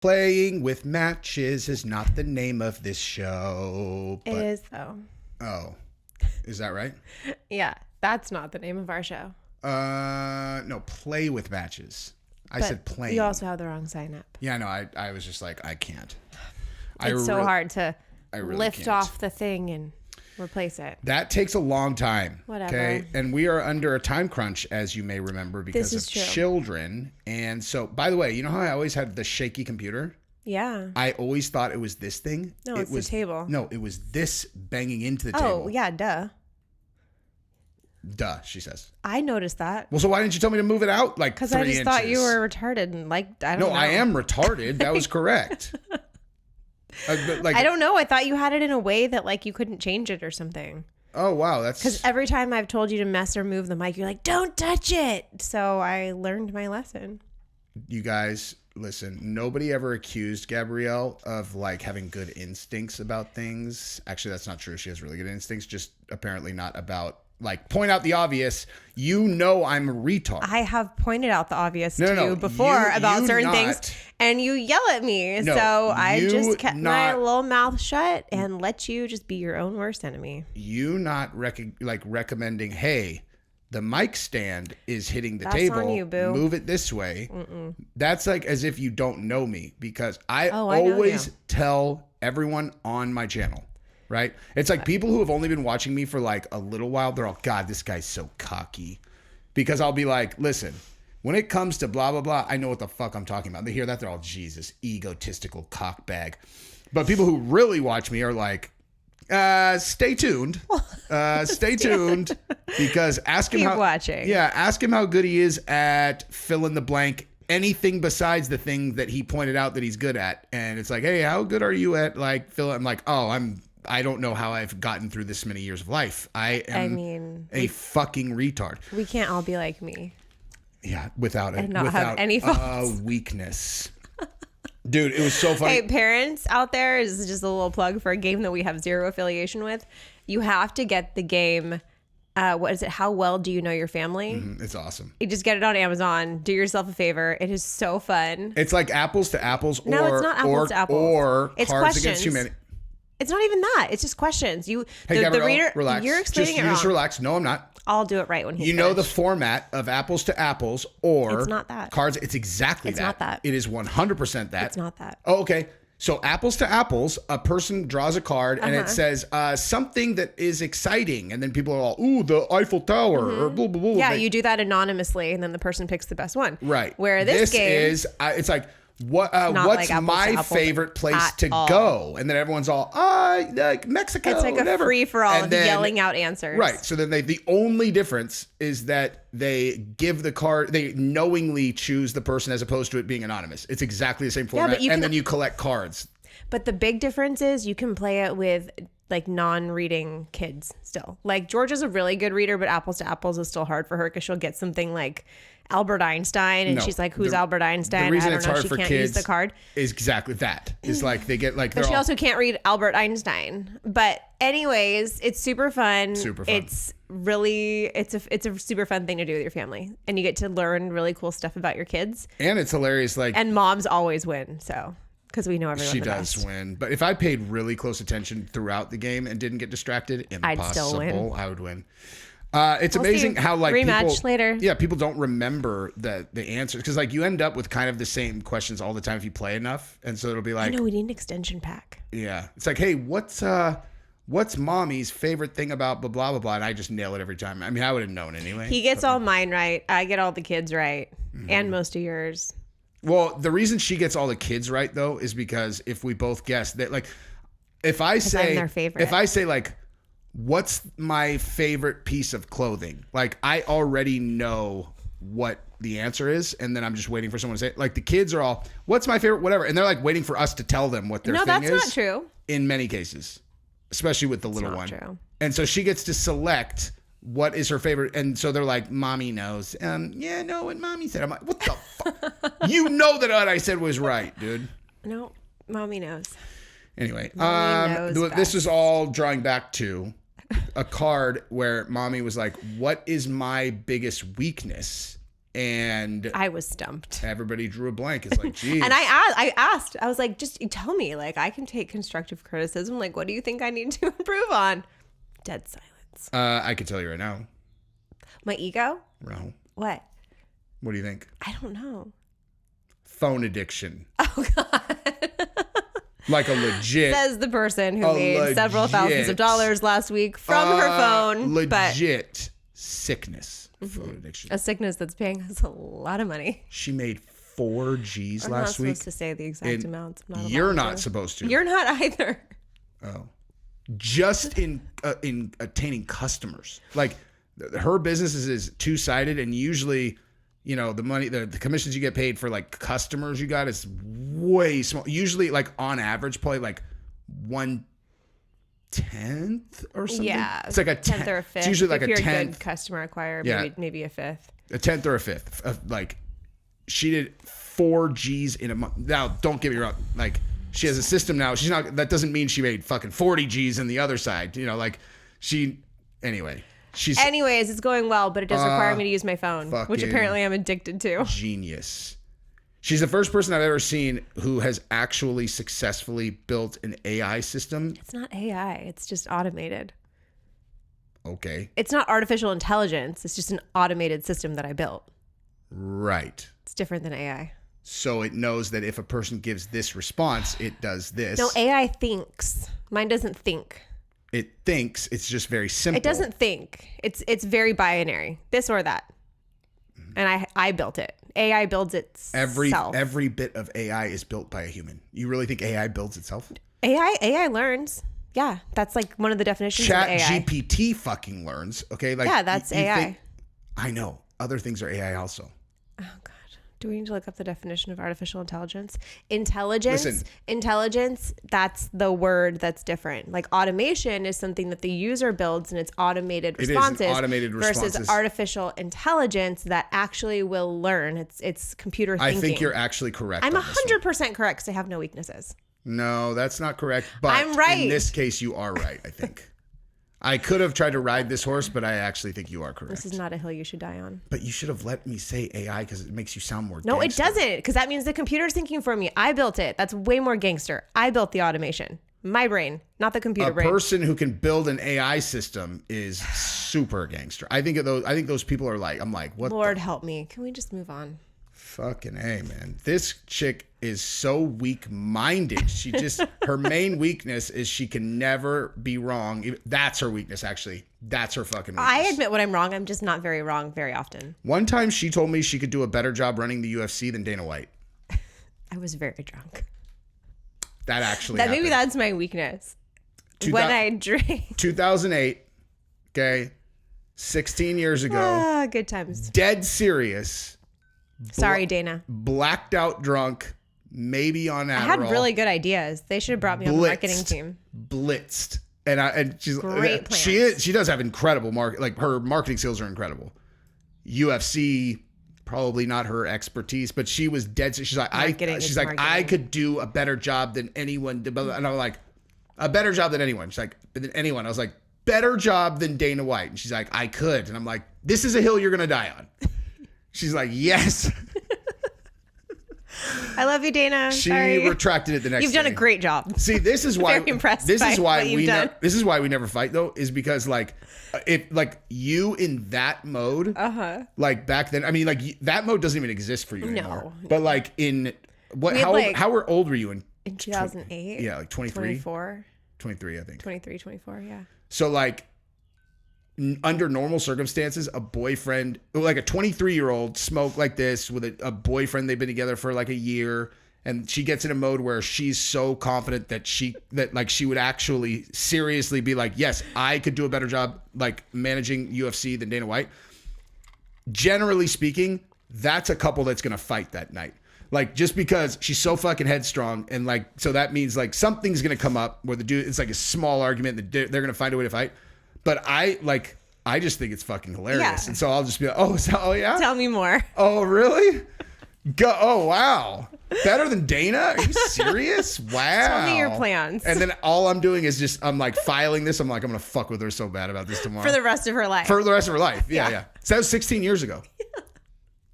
Playing with matches is not the name of this show. It is, though. Oh, is that right? Yeah, that's not the name of our show. No, play with matches. I said playing. You also have the wrong sign up. Yeah, no, I was just like, I can't. It's so hard to really lift can't. off the thing and replace it. That takes a long time. Whatever. Okay. And we are under a time crunch, as you may remember, because of true. children. And so, by the way, you know how I always had the shaky computer? Yeah. I always thought it was this thing. No, it's the table. No, it was this banging into the table. Oh, yeah, duh. Duh, she says. I noticed that. Well, so why didn't you tell me to move it out like 3 inches? Because I just thought you were retarded and I don't know. No, I am retarded. That was correct. I don't know. I thought you had it in a way that you couldn't change it or something. Oh, wow. That's because every time I've told you to mess or move the mic, you're like, don't touch it. So I learned my lesson. You guys, listen, nobody ever accused Gabrielle of having good instincts about things. Actually, that's not true. She has really good instincts, just apparently not about point out the obvious. I'm a retard. I have pointed out the obvious to you before about certain things, and you yell at me. No, so I just kept my little mouth shut and let you just be your own worst enemy. You not recommending, hey, the mic stand is hitting the table. On you, boo. Move it this way. Mm-mm. That's as if you don't know me, because I always always tell everyone on my channel. Right? It's people who have only been watching me for a little while, they're all, God, this guy's so cocky. Because I'll be like, listen, when it comes to blah, blah, blah, I know what the fuck I'm talking about. They hear that, they're all, Jesus, egotistical cockbag. But people who really watch me are like, stay tuned. Stay tuned. Because ask him watching. Yeah, ask him how good he is at fill in the blank. Anything besides the thing that he pointed out that he's good at. And it's like, hey, how good are you at fill? I'm like, I don't know how I've gotten through this many years of life. I am a fucking retard. We can't all be like me. Yeah, without have any faults. Weakness. Dude, it was so funny. Hey, parents out there, this is just a little plug for a game that we have zero affiliation with. You have to get the game. What is it? How well do you know your family? Mm-hmm, it's awesome. You just get it on Amazon. Do yourself a favor. It is so fun. It's like apples to apples, no, it's not apples to apples. Or it's Cards questions. Against Humanity. It's not even that. It's just questions. Hey, Gabrielle, the reader, relax. You're explaining it wrong. Just relax. No, I'm not. I'll do it right when he's You know finished. the format of apples to apples or it's not that. Cards. It's exactly that. It's not that. It is 100% that. It's not that. Oh, okay. So apples to apples, a person draws a card and it says something that is exciting. And then people are all, ooh, the Eiffel Tower or blah, blah, blah. Yeah, you do that anonymously and then the person picks the best one. Right. Where this game is, it's like, what's my favorite place to go? And then everyone's all, Mexico, it's like whatever. A free-for-all of then, yelling out answers. Right. So then the only difference is that they give the card, they knowingly choose the person as opposed to it being anonymous. It's exactly the same format. And then you collect cards. But the big difference is you can play it with non-reading kids still. Georgia's a really good reader, but apples to apples is still hard for her because she'll get something like Albert Einstein and she's like, who's Albert Einstein? The reason I don't it's know. hard She for can't kids use the card. Is exactly that. It's they get but she also can't read Albert Einstein. But anyways, it's super fun. Super fun. It's really, it's a super fun thing to do with your family. And you get to learn really cool stuff about your kids. And it's hilarious. And moms always win. So. Because we know everyone. She does win. But if I paid really close attention throughout the game and didn't get distracted, impossible. I'd still win. I would win. It's amazing how rematch people, later. Yeah, people don't remember the answers because you end up with kind of the same questions all the time if you play enough, and so it'll be like, I know we need an extension pack. Yeah, it's like, hey, what's mommy's favorite thing about blah blah blah blah, and I just nail it every time. I mean, I would have known anyway. He gets all mine right. I get all the kids right, and most of yours. Well, the reason she gets all the kids right though is because if we both guess that, if I say I'm their favorite. If I say what's my favorite piece of clothing, I already know what the answer is, and then I'm just waiting for someone to say it. The kids are all, what's my favorite whatever, and they're waiting for us to tell them what their thing is. No, that's not true. In many cases, especially with the little one. True. And so she gets to select what is her favorite, and so they're like, mommy knows. Yeah, no, what mommy said. I'm like, what the fuck? You know that what I said was right, dude. No, mommy knows. Anyway, knows this is all drawing back to a card where mommy was like, what is my biggest weakness? And I was stumped. everybody drew a blank. It's like, geez. And I asked, I was like, just tell me, like, I can take constructive criticism. Like, what do you think I need to improve on? Dead silence. I can tell you right now. My ego? No. What? What do you think? I don't know. Phone addiction. Oh, God. Like a legit. Says the person who made several thousands of dollars last week from her phone. Legit sickness. Phone addiction. A sickness that's paying us a lot of money. She made 4 G's I'm last not week. supposed to say the exact amount. You're not supposed to. You're not either. Oh. Just in attaining customers. Like, her business is two-sided, and usually, you know, the money, the commissions you get paid for like customers you got is way small. Usually, like on average, probably like 1/10 or something. Yeah, it's like a 10th or a 5th. It's usually like if you're a 10th. A good customer acquirer, maybe a 5th. A 10th or a 5th. Like, she did 4 G's in a month. Now, don't get me wrong. Like, she has a system now. She's not. That doesn't mean she made fucking 40 G's in the other side. You know, like anyway. Anyways, it's going well, but it does require me to use my phone, which apparently I'm addicted to. Genius. She's the first person I've ever seen who has actually successfully built an AI system. It's not AI. It's just automated. Okay. It's not artificial intelligence. It's just an automated system that I built. Right. It's different than AI. So it knows that if a person gives this response, it does this. No, AI thinks. Mine doesn't think. It thinks. It's just very simple. It doesn't think. It's very binary. This or that. And I built it. AI builds itself. Every bit of AI is built by a human. You really think AI builds itself? AI learns. Yeah, that's like one of the definitions of AI. ChatGPT fucking learns. Okay, like yeah, that's AI. I know. Other things are AI also. Oh God. Do we need to look up the definition of artificial intelligence? Intelligence. Listen. Intelligence, that's the word that's different. Like automation is something that the user builds and it's automated responses. It is automated responses. Versus artificial intelligence that actually will learn. It's computer thinking. I think you're actually correct. I'm 100% correct because I have no weaknesses. No, that's not correct. But I'm right. In this case, you are right, I think. I could have tried to ride this horse, but I actually think you are correct. This is not a hill you should die on. But you should have let me say AI because it makes you sound more No, gangster. it doesn't, because that means the computer's thinking for me. I built it. That's way more gangster. I built the automation. My brain, not the computer brain. A person who can build an AI system is super gangster. I think those people are like, I'm like, what? Lord help me. Can we just move on? Fucking A, man. This chick is so weak-minded. She just, her main weakness is she can never be wrong. That's her weakness, actually. That's her fucking weakness. I admit when I'm wrong. I'm just not very wrong very often. One time she told me she could do a better job running the UFC than Dana White. I was very drunk. That actually happened. Maybe that's my weakness. When I drink. 2008, okay, 16 years ago. Good times. Dead serious. Sorry, Dana. Blacked out drunk, maybe on Adderall. I had really good ideas. They should have brought me on the marketing team. Blitzed. And she's great plans. She does have incredible her marketing skills are incredible. UFC, probably not her expertise, but she was dead. She's like, I could do a better job than anyone. And I'm like, a better job than anyone. She's like, than anyone. I was like, better job than Dana White. And she's like, I could. And I'm like, this is a hill you're gonna die on. She's like, yes. I love you, Dana. She retracted it the next day. You've done a great job. See, this is why. Very impressed. This is why we never fight though. Is because like, if like you in that mode, like back then. I mean, like that mode doesn't even exist for you anymore. No. But like in what? How old were you in 2008? Yeah, like 23, 24, 23, I think. 23, 24. Yeah. So like, under normal circumstances, a boyfriend, like a 23-year-old smoke like this with a boyfriend, they've been together for like a year, and she gets in a mode where she's so confident that she would actually seriously be like, yes, I could do a better job like managing UFC than Dana White. Generally speaking, that's a couple that's going to fight that night. Like, just because she's so fucking headstrong, and like, so that means like something's going to come up where the dude, it's like a small argument that they're going to find a way to fight. But I just think it's fucking hilarious. Yeah. And so I'll just be like, oh yeah? Tell me more. Oh, really? Oh, wow. Better than Dana? Are you serious? Wow. Tell me your plans. And then all I'm doing is I'm like filing this. I'm like, I'm going to fuck with her so bad about this tomorrow. For the rest of her life. For the rest of her life. Yeah. So that was 16 years ago.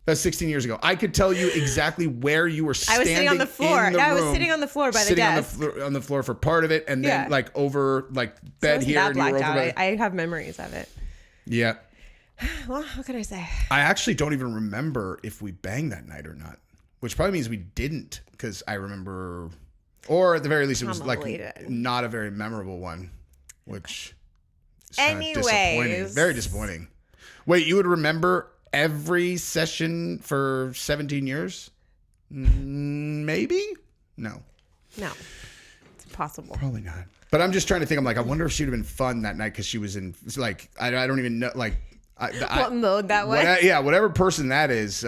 That's 16 years ago. I could tell you exactly where you were standing. I was sitting on the floor. I was sitting on the floor by the desk. On the floor for part of it, and then like over like bed so here. That and you were over out. I have memories of it. Yeah. Well, what can I say? I actually don't even remember if we banged that night or not, which probably means we didn't, because I remember, or at the very least, it was like not a very memorable one, which is disappointing. Very disappointing. Wait, you would remember every session for 17 years? Maybe? No. It's impossible. Probably not. But I'm just trying to think. I'm like, I wonder if she'd have been fun that night, because she was in, like, I don't even know, like, what mode that was? Whatever person that is.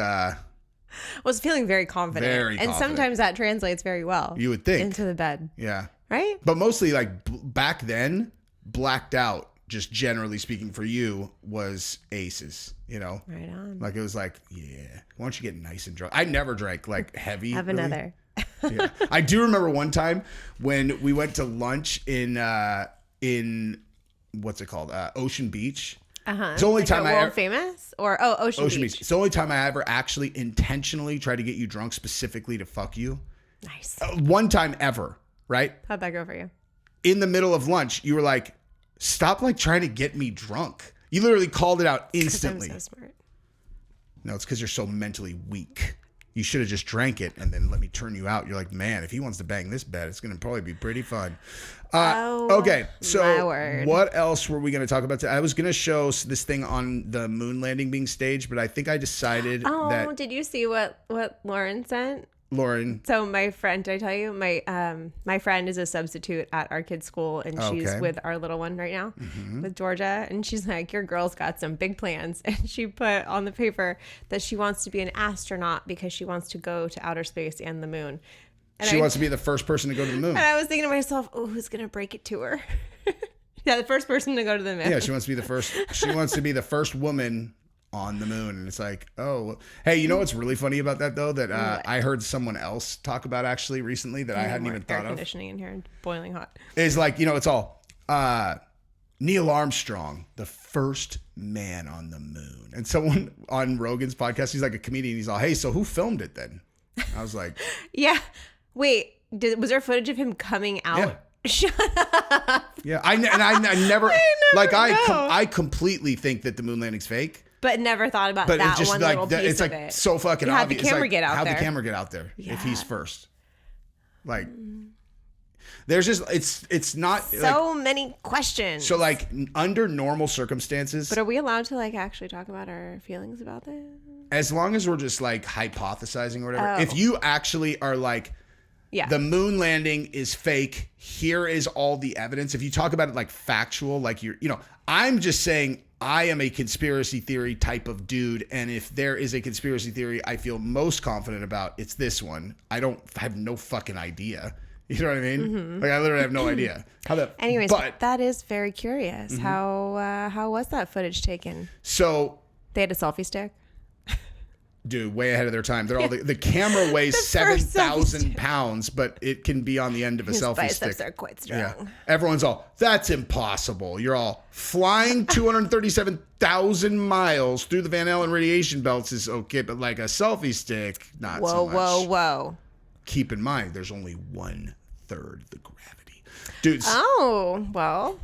Was feeling very confident. And sometimes that translates very well. You would think. Into the bed. Yeah. Right? But mostly, like, back then, blacked out, just generally speaking for you, was aces, you know? Right on. Like, it was like, yeah, why don't you get nice and drunk? I never drank, like, heavy. Have really. Another. Yeah. I do remember one time when we went to lunch in what's it called? Ocean Beach. It's the only time I ever famous or Ocean Beach. It's the only time I ever actually intentionally tried to get you drunk specifically to fuck you. Nice. One time ever, right? How'd that go for you? In the middle of lunch, you were like, "Stop like trying to get me drunk." You literally called it out instantly. I'm so smart. No, it's because you're so mentally weak. You should have just drank it and then let me turn you out. You're like, man, if he wants to bang this bed, it's going to probably be pretty fun. Okay, so what else were we going to talk about today? I was going to show this thing on the moon landing being staged, but I think I decided that... did you see what Lauren sent? Lauren. So my friend, did I tell you? My friend is a substitute at our kid's school, and she's with our little one right now, with Georgia. And she's like, your girl's got some big plans. And she put on the paper that she wants to be an astronaut because she wants to go to outer space and the moon. And she wants to be the first person to go to the moon. And I was thinking to myself, oh, who's going to break it to her? Yeah, the first person to go to the moon. Yeah, she wants to be the first. She wants to be the first woman on the moon. And it's like, oh, hey, you know what's really funny about that though? That I heard someone else talk about actually recently that I hadn't even thought of. Air conditioning in here and boiling hot. Is like, you know, it's all Neil Armstrong, the first man on the moon. And someone on Rogan's podcast, he's like a comedian. He's all, hey, so who filmed it then? I was like, yeah. Wait, was there footage of him coming out? Yeah. Shut up. Yeah, I never like I completely think that the moon landing's fake. But never thought about that just one little piece it's of like it. So fucking obvious. How'd the camera get out there? How'd the camera get out there if he's first? Like, there's just it's not so like, many questions. So like under normal circumstances. But are we allowed to like actually talk about our feelings about this? As long as we're just like hypothesizing or whatever. If you actually are like, the moon landing is fake, here is all the evidence. If you talk about it like factual, like I'm just saying I am a conspiracy theory type of dude. And if there is a conspiracy theory I feel most confident about, it's this one. I have no fucking idea. You know what I mean? Mm-hmm. Like I literally have no idea. Anyways, but that is very curious. Mm-hmm. How was that footage taken? So they had a selfie stick? Dude, way ahead of their time. They're all the camera weighs 7,000 pounds, but it can be on the end of a selfie biceps stick. Are quite strong. Yeah. Everyone's all, that's impossible. You're all flying 237,000 miles through the Van Allen radiation belts is okay, but like a selfie stick, not so much. Whoa. Keep in mind, there's only 1/3 the gravity. Dude. Oh, well,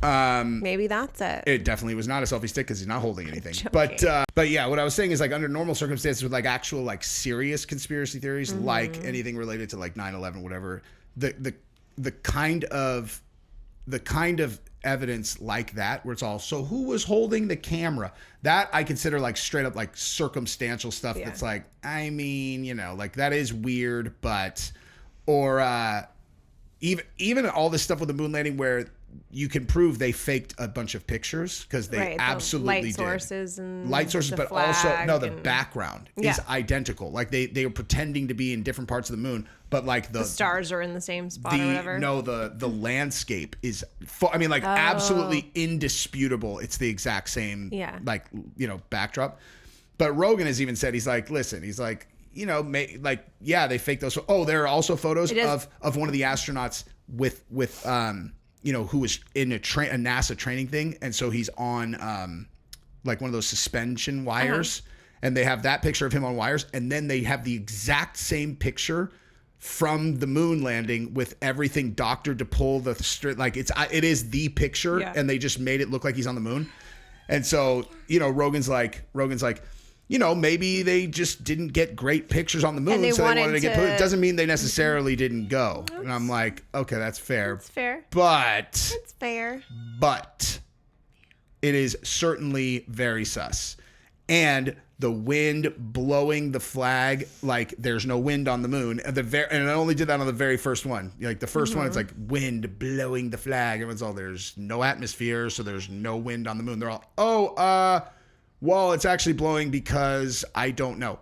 maybe that's it. It definitely was not a selfie stick because he's not holding anything. But yeah, what I was saying is like under normal circumstances with like actual like serious conspiracy theories, like anything related to like 9/11, whatever, the kind of evidence like that where it's all, so who was holding the camera? That I consider like straight up like circumstantial stuff. That's like, I mean, like that is weird, but even all this stuff with the moon landing where you can prove they faked a bunch of pictures because they absolutely did. Light sources, but also the background is identical. Like they were pretending to be in different parts of the moon, but like the stars are in the same spot or whatever. No, the landscape is absolutely indisputable. It's the exact same backdrop. But Rogan has even said, he's like, listen, he's like, they faked those. Oh, there are also photos of one of the astronauts with who was in a NASA training thing. And so he's on like one of those suspension wires. and they have that picture of him on wires, and then they have the exact same picture from the moon landing with everything doctored to pull the straight, like it is the picture, and they just made it look like he's on the moon. And so, you know, Rogan's like, you know, maybe they just didn't get great pictures on the moon, so they wanted to get put. It doesn't mean they necessarily didn't go. And I'm like, okay, that's fair. That's fair. But it's fair. But it is certainly very sus. And the wind blowing the flag, like there's no wind on the moon. And I only did that on the very first one. Like the first one, it's like wind blowing the flag. Everyone's all, there's no atmosphere, so there's no wind on the moon. They're all, well, it's actually blowing because I don't know.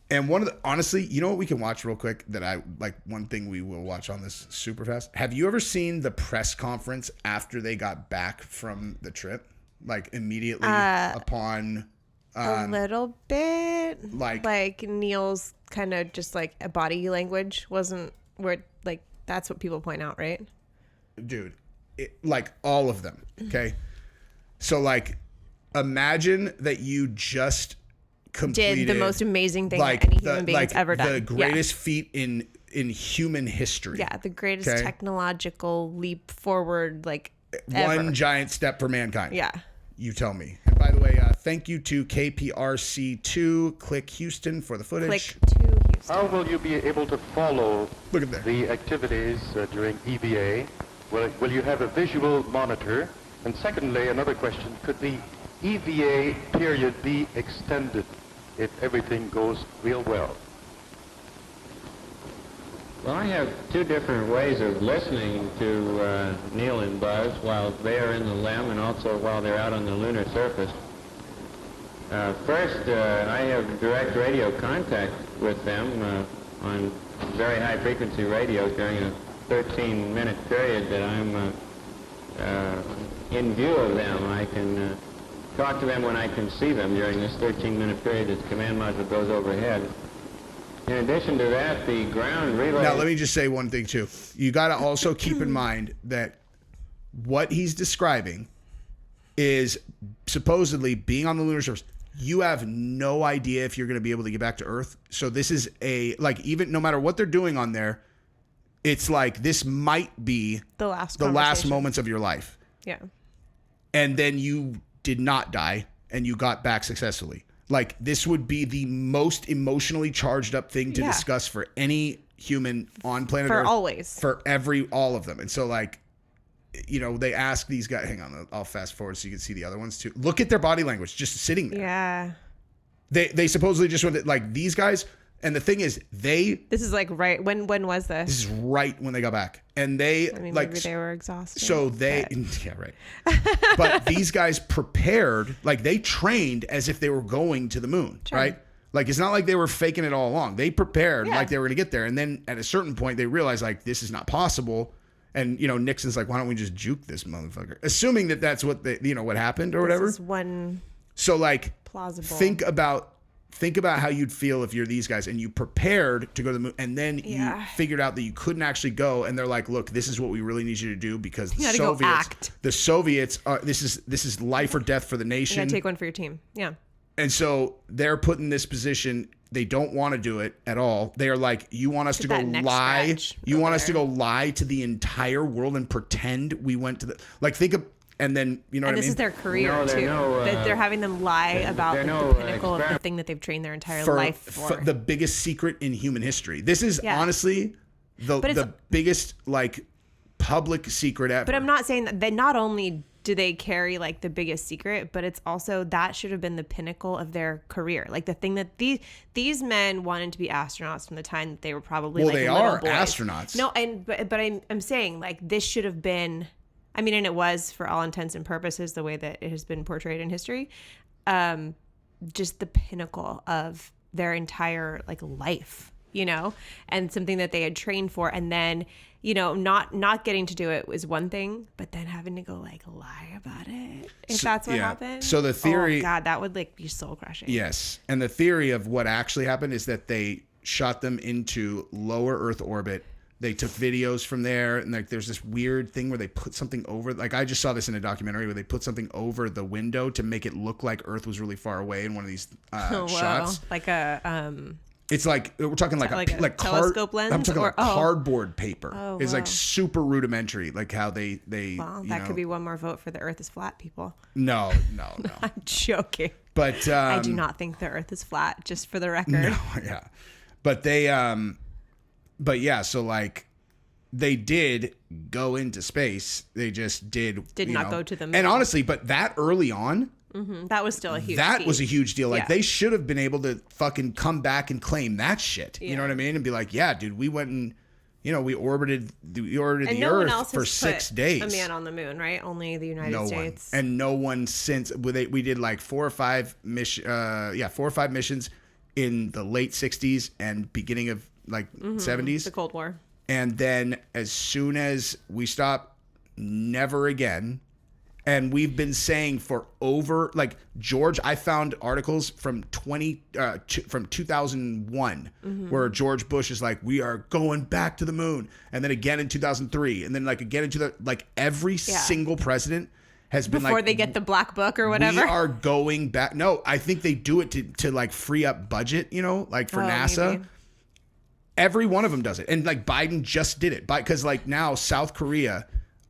And honestly, you know what we can watch real quick that I like, one thing we will watch on this super fast. Have you ever seen the press conference after they got back from the trip? Like immediately upon... a little bit. Like Neil's kind of just like a body language wasn't where, like, that's what people point out, right? Dude, like all of them, okay? So like, imagine that you just completed did the most amazing thing that any human being's ever done. The greatest feat in human history. Yeah, the greatest technological leap forward, like one ever. Giant step for mankind. Yeah. You tell me. And by the way, thank you to KPRC2 Click Houston for the footage. Click to Houston. How will you be able to follow the activities during EVA? Will you have a visual monitor? And secondly, another question, could the EVA period be extended if everything goes real well? Well, I have two different ways of listening to Neil and Buzz while they are in the LEM and also while they're out on the lunar surface. First, I have direct radio contact with them on very high-frequency radio during a 13-minute period that I'm in view of them. I can talk to them when I can see them during this 13-minute period that the command module goes overhead. In addition to that, the ground relay... Now, let me just say one thing, too. You got to also keep in mind that what he's describing is supposedly being on the lunar surface. You have no idea if you're going to be able to get back to Earth. So this is even no matter what they're doing on there, it's like this might be the last moments of your life. Yeah. And then you did not die and you got back successfully. Like, this would be the most emotionally charged up thing to discuss for any human on planet Earth. For always. For all of them. And so, like, you know, they ask these guys, hang on, I'll fast forward so you can see the other ones too. Look at their body language, just sitting there. Yeah. They supposedly just went, like, these guys, and the thing is, this is like right, when was this? This is right when they got back. And maybe they were exhausted. So yeah, right. But these guys prepared, like they trained as if they were going to the moon, right? Like it's not like they were faking it all along. They prepared like they were going to get there. And then at a certain point, they realized like this is not possible. And, you know, Nixon's like, why don't we just juke this motherfucker? Assuming that that's what what happened or whatever. This is one. So like, plausible. Think about how you'd feel if you're these guys and you prepared to go to the moon and then you figured out that you couldn't actually go. And they're like, look, this is what we really need you to do because the Soviets are, this is life or death for the nation. You gotta take one for your team. Yeah. And so they're put in this position. They don't want to do it at all. They are like, you want us to go lie. You want us to go lie to the entire world and pretend we went to the, like, think of, and then, you know what I mean? And this is their career, too. That they're having them lie about the pinnacle of the thing that they've trained their entire life for. The biggest secret in human history. This is honestly the biggest, like, public secret ever. But I'm not saying that not only do they carry, like, the biggest secret, but it's also that should have been the pinnacle of their career. Like, the thing that these men wanted to be astronauts from the time that they were probably, like, little boys. Well, they are astronauts. No, but I'm saying, like, this should have been... I mean, and it was for all intents and purposes the way that it has been portrayed in history, just the pinnacle of their entire like life, you know, and something that they had trained for. And then, you know, not getting to do it was one thing, but then having to go like lie about it, if that's what happened. So the theory, oh God, that would like be soul crushing. Yes. And the theory of what actually happened is that they shot them into lower Earth orbit. They took videos from there, and like there's this weird thing where they put something over. Like I just saw this in a documentary where they put something over the window to make it look like Earth was really far away in one of these shots. Like a It's like we're talking like a telescope lens. I'm talking like cardboard paper. Oh, it's like super rudimentary, like how they. Well, that could be one more vote for the Earth is flat, people. No. I'm joking. But I do not think the Earth is flat. Just for the record. No, yeah, but they but yeah, so like they did go into space. They just did not go to the moon. And honestly, but that early on, that was still a huge that feat. was a huge deal. Like they should have been able to fucking come back and claim that shit. You know what I mean? And be like, yeah, dude, we went and we orbited the Earth for 6 days. A man on the moon, right? Only the United States. And no one since we did like 4 or 5 missions in the late 60s and beginning of like 70s. The Cold War. And then as soon as we stopped, never again. And we've been saying for over, like George, I found articles from 2001 where George Bush is like, we are going back to the moon. And then again in 2003. And then like again in every single president has been before they get the black book or whatever. We are going back. No, I think they do it to like free up budget, like for NASA. Maybe. Every one of them does it. And like Biden just did it. Because like now South Korea.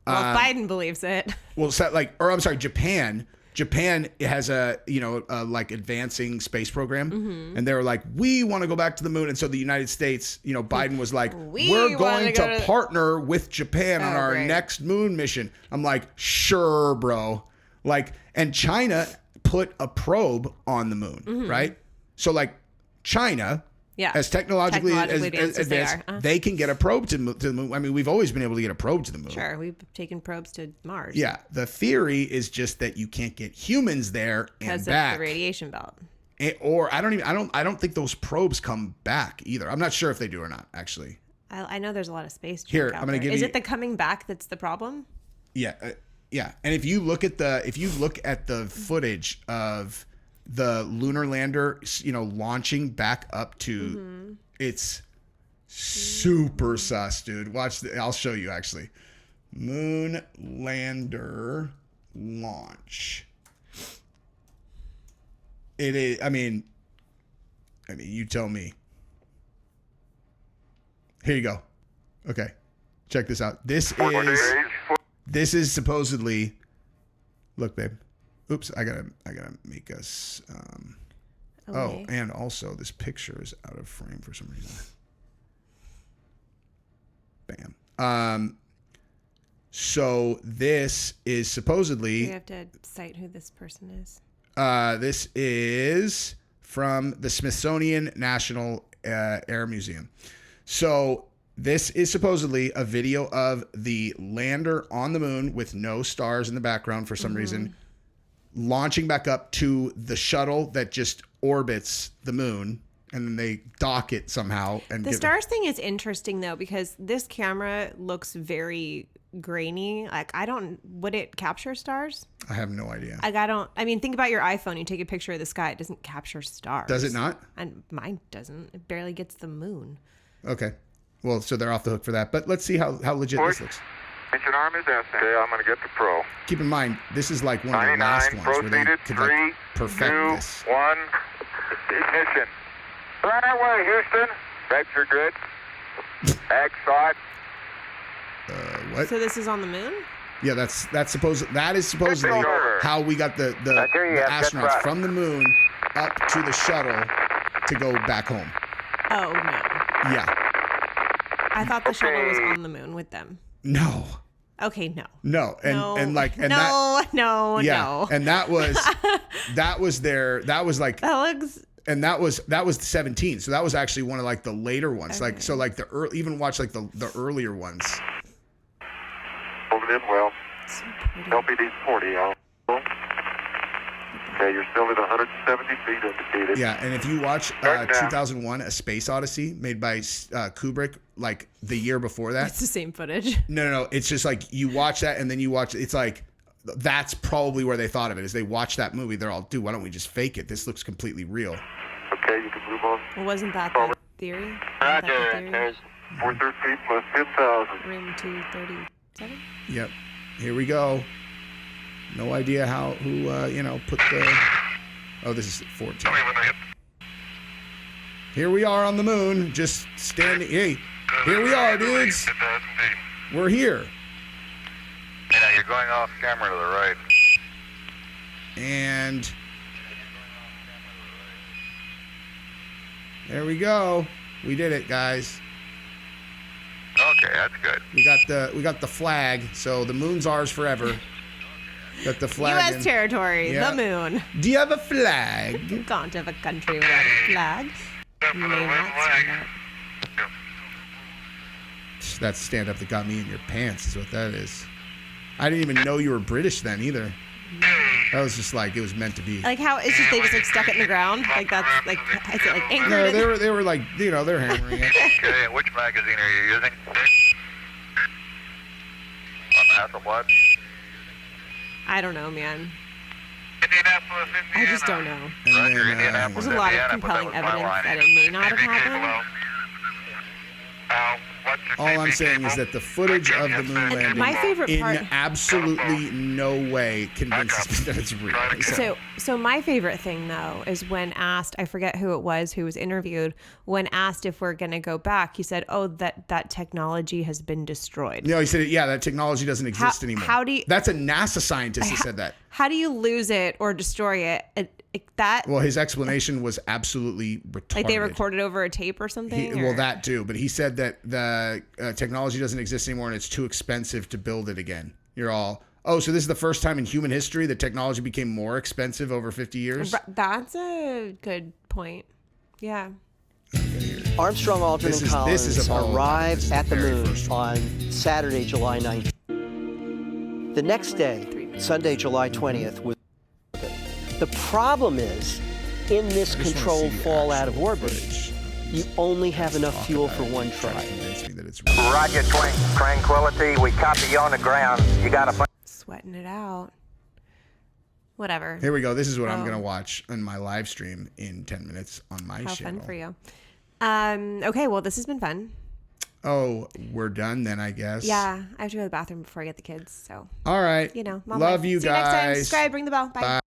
Well, if Biden believes it. Well, Japan. Japan has a like advancing space program, and they're like, we want to go back to the moon, and so the United States, Biden was like, we're going to partner with Japan on our next moon mission. I'm like, sure, bro. Like, and China put a probe on the moon, right? So like China. Yeah. As technologically advanced, they can get a probe to the moon. I mean, we've always been able to get a probe to the moon. Sure, we've taken probes to Mars. Yeah, the theory is just that you can't get humans there and back because of the radiation belt. Or I don't think those probes come back either. I'm not sure if they do or not. Actually, I know there's a lot of space. Here, I'm going to give you. Is it the coming back that's the problem? Yeah, yeah. And if you look at the footage of the lunar lander, launching back up to, it's super sus, dude. Watch, I'll show you actually. Moon lander launch. It is, I mean, you tell me. Here you go. Okay. Check this out. This is supposedly, look, babe. Oops, I gotta make us. Oh, and also this picture is out of frame for some reason. Bam. So this is supposedly. We have to cite who this person is. This is from the Smithsonian National Air Museum. So this is supposedly a video of the lander on the moon with no stars in the background for some reason. Launching back up to the shuttle that just orbits the moon, and then they dock it somehow. And the stars thing is interesting though, because this camera looks very grainy. Like would it capture stars? I have no idea. I mean, think about your iPhone. You take a picture of the sky. It doesn't capture stars. Does it not? And mine doesn't. It barely gets the moon. Okay. Well, so they're off the hook for that. But let's see how legit this looks. Mission arm is essence. Okay, I'm going to get the pro. Keep in mind, this is like one of the last ones where they could like perfect this. 1, ignition. Right away, Houston. Vector grid. Axot. What? So this is on the moon? Yeah, that is supposedly how we got the astronauts from the moon up to the shuttle to go back home. Oh no. Yeah. I thought the shuttle was on the moon with them. No. Okay, no. No, and no. And like and no, that, no, yeah, no. and that was like that looks. And that was 17. So that was actually one of like the later ones. Okay. Like so like the even watch like the earlier ones. Moving in well. So LPD 40 out. Okay, you're still at 170 feet indicated. Yeah, and if you watch 2001: A Space Odyssey, made by Kubrick, like the year before that, it's the same footage. No. It's just like you watch that, and then you watch. It's like that's probably where they thought of it. Is they watched that movie, they're all, dude, why don't we just fake it? This looks completely real. Okay, you can move on. Well, wasn't that the theory? Roger. 413 plus 10,000. Room 237. Yep. Here we go. No idea who put the. Oh, this is 14. Tell me when they hit. Here we are on the moon, just standing. Hey, here we are, dudes. 10,000 feet. We're here. Yeah, you're going off camera to the right. And there we go. We did it, guys. Okay, that's good. We got the flag. So the moon's ours forever. Got the flag. U.S. territory, Yeah. the moon. Do you have a flag? You can't have a country without a flag. You may not stand up. That stand up that got me in your pants is what that is. I didn't even know you were British then either. That was just like it was meant to be. Like how it's just they just like stuck it in the ground. Like that's like is it like anchored? No, in? they were like they're hammering it. Okay, and which magazine are you using? On Hasselblad? I don't know, man. Indianapolis, Indiana. I just don't know. And Roger, then, Indianapolis, There's a lot of Indiana, but compelling that was my evidence line. that it may not have ABK happened. below. What's your all I'm CP saying is cable? that the footage of the moon landing My favorite in part. absolutely no way convinces me that it's real. So my favorite thing though is when asked, I forget who it was who was interviewed, when asked if we're going to go back, he said, "Oh, that technology has been destroyed." No, he said, yeah, that technology doesn't exist anymore. how do you- That's a NASA scientist who said that. How do you lose it or destroy it? That Well, his explanation was absolutely retarded. like they recorded over a tape or something? Well, or- that too. But he said that the technology doesn't exist anymore and it's too expensive to build it again. You're all, oh, so this is the first time in human history that technology became more expensive over 50 years? That's a good point. Yeah. Armstrong, Aldrin, This and is Collins Apollo 11. This arrived is at the the very moon first one. on Saturday, July 19th. The next day, Sunday, July 20th, was the problem is, in this I just wanna controlled see the fall out of actual orbit, footage. you only have enough Talk fuel about for it. one Try to try. convince me that it's real. Roger, Tranquility. We copy you on the ground. You got a Sweating it out. Whatever. Here we go. This is what I'm Oh. going to watch on my live stream in 10 minutes on my How channel. fun for you. Okay, well, this has been fun. Oh, we're done then, I guess. Yeah, I have to go to the bathroom before I get the kids. So, All right. mom Love life. you See you next time. guys. Subscribe, ring the bell. Bye. Bye.